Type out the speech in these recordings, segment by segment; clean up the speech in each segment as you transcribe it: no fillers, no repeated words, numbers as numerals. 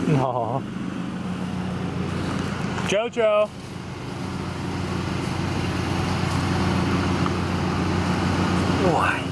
No. Jojo. Why?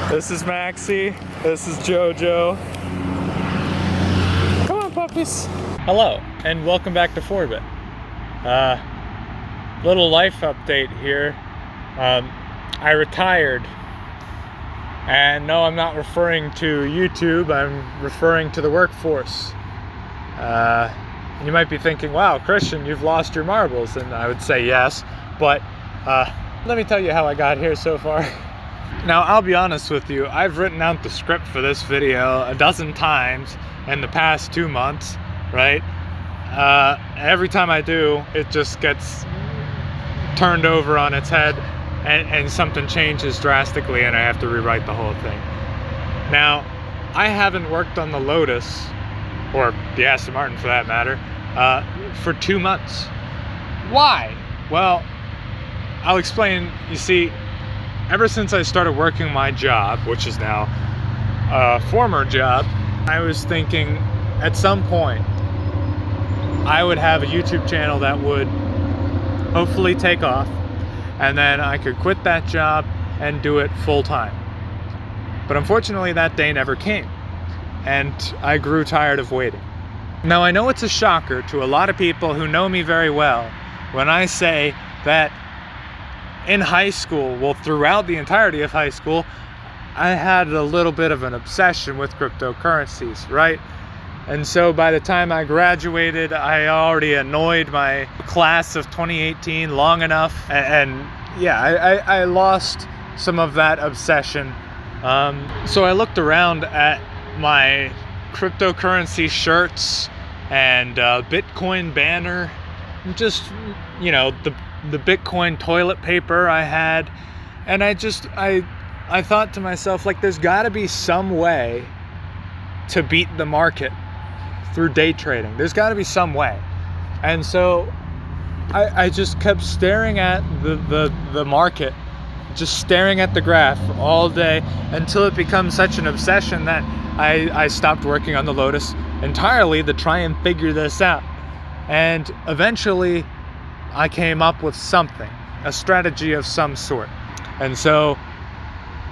This is Maxie. This is Jojo. Come on, puppies. Hello, and welcome back to Forbit. Little life update here. I retired. And no, I'm not referring to YouTube, I'm referring to the workforce. You might be thinking, wow, Christian, you've lost your marbles. And I would say yes, but let me tell you how I got here so far. Now, I'll be honest with you, I've written out the script for this video a dozen times in the past 2 months, right? Every time I do, it just gets turned over on its head and something changes drastically and I have to rewrite the whole thing. Now, I haven't worked on the Lotus, or the Aston Martin for that matter, for 2 months. Why? Well, I'll explain. You see, ever since I started working my job, which is now a former job, I was thinking at some point I would have a YouTube channel that would hopefully take off, and then I could quit that job and do it full time. But unfortunately that day never came, and I grew tired of waiting. Now, I know it's a shocker to a lot of people who know me very well when I say that in high school, well, throughout the entirety of high school, I had a little bit of an obsession with cryptocurrencies, right? And so by the time I graduated, I already annoyed my class of 2018 long enough. And yeah, I lost some of that obsession. So I looked around at my cryptocurrency shirts and Bitcoin banner, just, you know, the Bitcoin toilet paper I had. And I thought to myself, like, there's gotta be some way to beat the market through day trading. There's got to be some way. And so I just kept staring at the market, just staring at the graph all day until it becomes such an obsession that I stopped working on the Lotus entirely to try and figure this out. And eventually I came up with something, a strategy of some sort. And so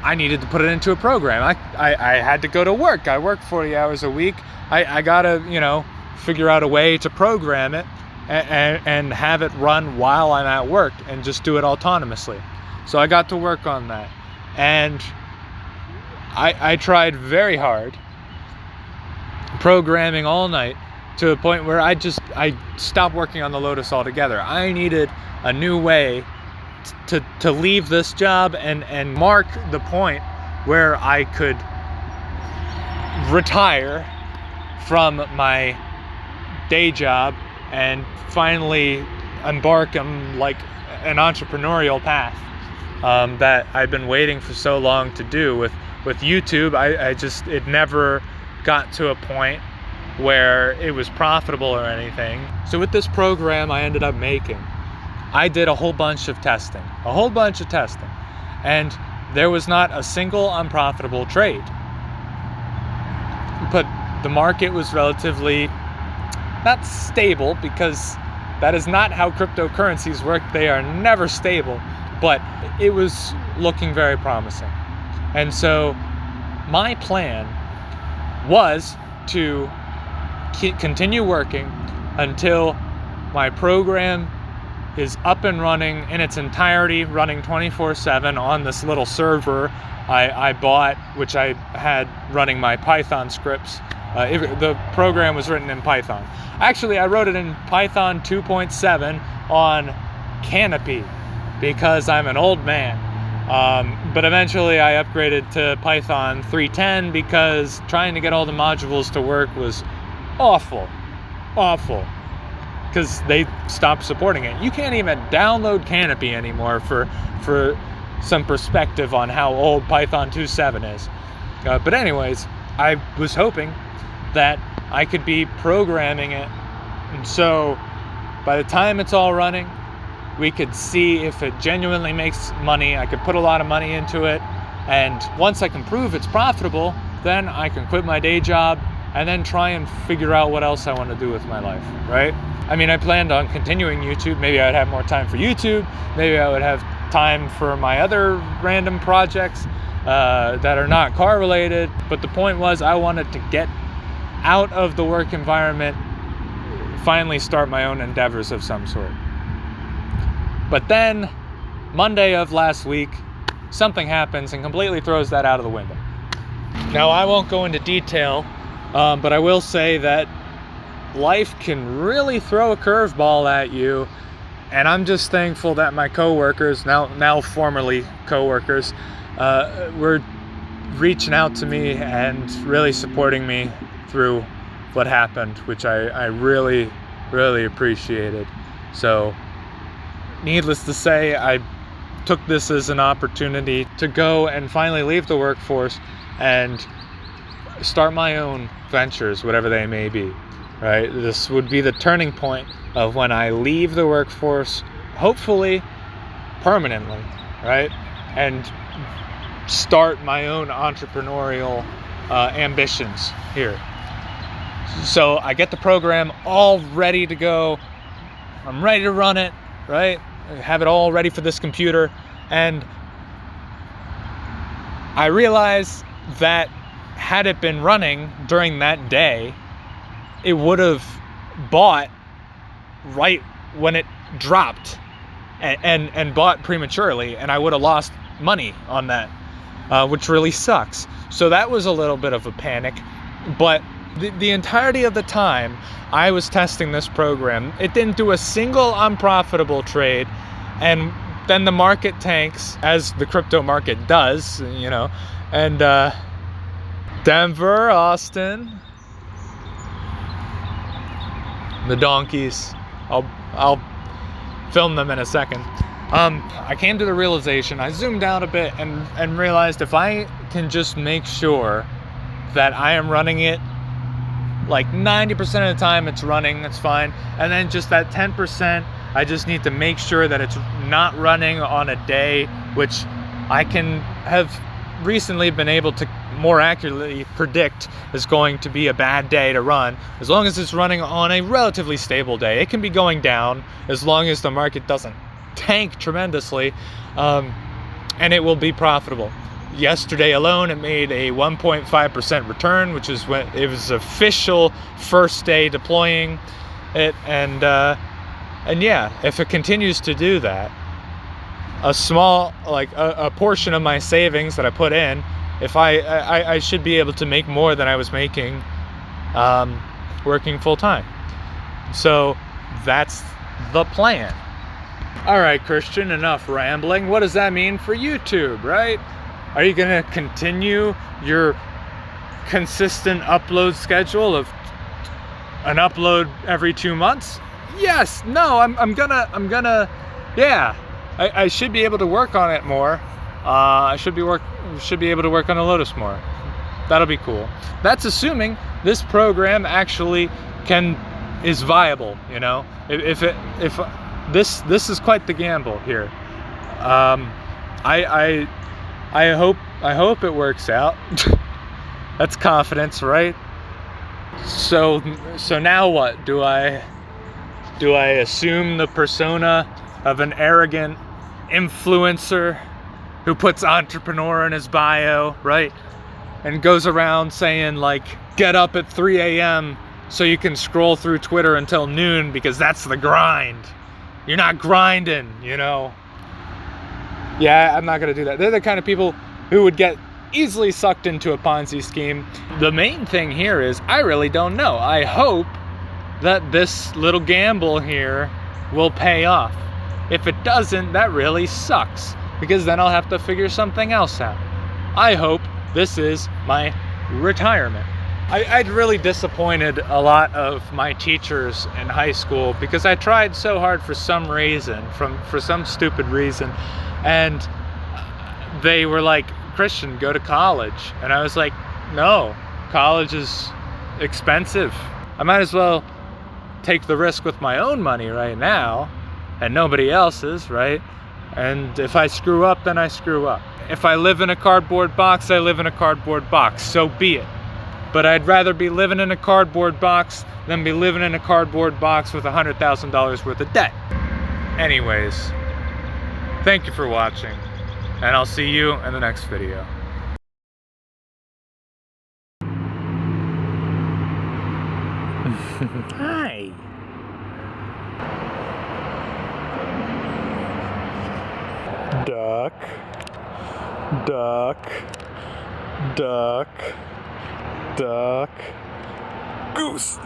I needed to put it into a program. I had to go to work. I work 40 hours a week. I gotta, you know, figure out a way to program it and have it run while I'm at work and just do it autonomously. So I got to work on that. And I tried very hard, programming all night, to the point where I stopped working on the Lotus altogether. I needed a new way to leave this job and mark the point where I could retire from my day job and finally embark on like an entrepreneurial path that I've been waiting for so long to do with YouTube. It never got to a point where it was profitable or anything. So with this program I ended up making, I did a whole bunch of testing, and there was not a single unprofitable trade. But the market was relatively not stable, because that is not how cryptocurrencies work. They are never stable, but it was looking very promising. And so my plan was to continue working until my program is up and running in its entirety, running 24/7 on this little server I bought, which I had running my Python scripts. The program was written in Python. Actually, I wrote it in Python 2.7 on Canopy because I'm an old man. But eventually I upgraded to Python 3.10 because trying to get all the modules to work was awful, because they stopped supporting it. You can't even download Canopy anymore, for some perspective on how old Python 2.7 is. But anyways, I was hoping that I could be programming it And so by the time it's all running, we could see if it genuinely makes money. I could put a lot of money into it. And once I can prove it's profitable, then I can quit my day job and then try and figure out what else I want to do with my life, right? I mean, I planned on continuing YouTube. Maybe I'd have more time for YouTube. Maybe I would have time for my other random projects that are not car related. But the point was, I wanted to get out of the work environment, finally start my own endeavors of some sort. But then Monday of last week, something happens and completely throws that out of the window. Now, I won't go into detail, but I will say that life can really throw a curveball at you. And I'm just thankful that my coworkers, now formerly coworkers, were reaching out to me and really supporting me through what happened, which I really, really appreciated. So, needless to say, I took this as an opportunity to go and finally leave the workforce and start my own ventures, whatever they may be, right? This would be the turning point of when I leave the workforce, hopefully permanently, right? And start my own entrepreneurial ambitions here. So I get the program all ready to go. I'm ready to run it, right? I have it all ready for this computer. And I realize that had it been running during that day, it would have bought right when it dropped and bought prematurely, and I would have lost money on that, which really sucks. So that was a little bit of a panic, but the entirety of the time I was testing this program, it didn't do a single unprofitable trade, and then the market tanks, as the crypto market does, you know, and Denver, Austin, the donkeys, I'll film them in a second. I came to the realization, I zoomed out a bit and realized if I can just make sure that I am running it like 90% of the time it's running, it's fine. And then just that 10%, I just need to make sure that it's not running on a day which I can have recently been able to more accurately predict is going to be a bad day to run. As long as it's running on a relatively stable day, it can be going down as long as the market doesn't tank tremendously, and it will be profitable. Yesterday alone, it made a 1.5% return, which is when it was official first day deploying it. And yeah, if it continues to do that, a small, like a portion of my savings that I put in, if I should be able to make more than I was making working full time. So that's the plan. All right, Christian, enough rambling. What does that mean for YouTube, right? Are you gonna continue your consistent upload schedule of an upload every 2 months? Yes. No. I'm gonna. Yeah. I should be able to work on it more. I should be able to work on the Lotus more. That'll be cool. That's assuming this program actually is viable. You know, if this is quite the gamble here. I hope it works out. That's confidence, right? So now what? Do I assume the persona of an arrogant influencer who puts entrepreneur in his bio, right? And goes around saying like, get up at 3 a.m. so you can scroll through Twitter until noon because that's the grind. You're not grinding, you know? Yeah, I'm not gonna do that. They're the kind of people who would get easily sucked into a Ponzi scheme. The main thing here is I really don't know. I hope that this little gamble here will pay off. If it doesn't, that really sucks, because then I'll have to figure something else out. I hope this is my retirement. I'd really disappointed a lot of my teachers in high school because I tried so hard for some reason, for some stupid reason, and they were like, Christian, go to college. And I was like, no, college is expensive. I might as well take the risk with my own money right now and nobody else's, right? And if I screw up, then I screw up. If I live in a cardboard box, I live in a cardboard box, so be it. But I'd rather be living in a cardboard box than be living in a cardboard box with $100,000 worth of debt. Anyways, thank you for watching, and I'll see you in the next video. Hi. Duck, duck, duck, duck, goose.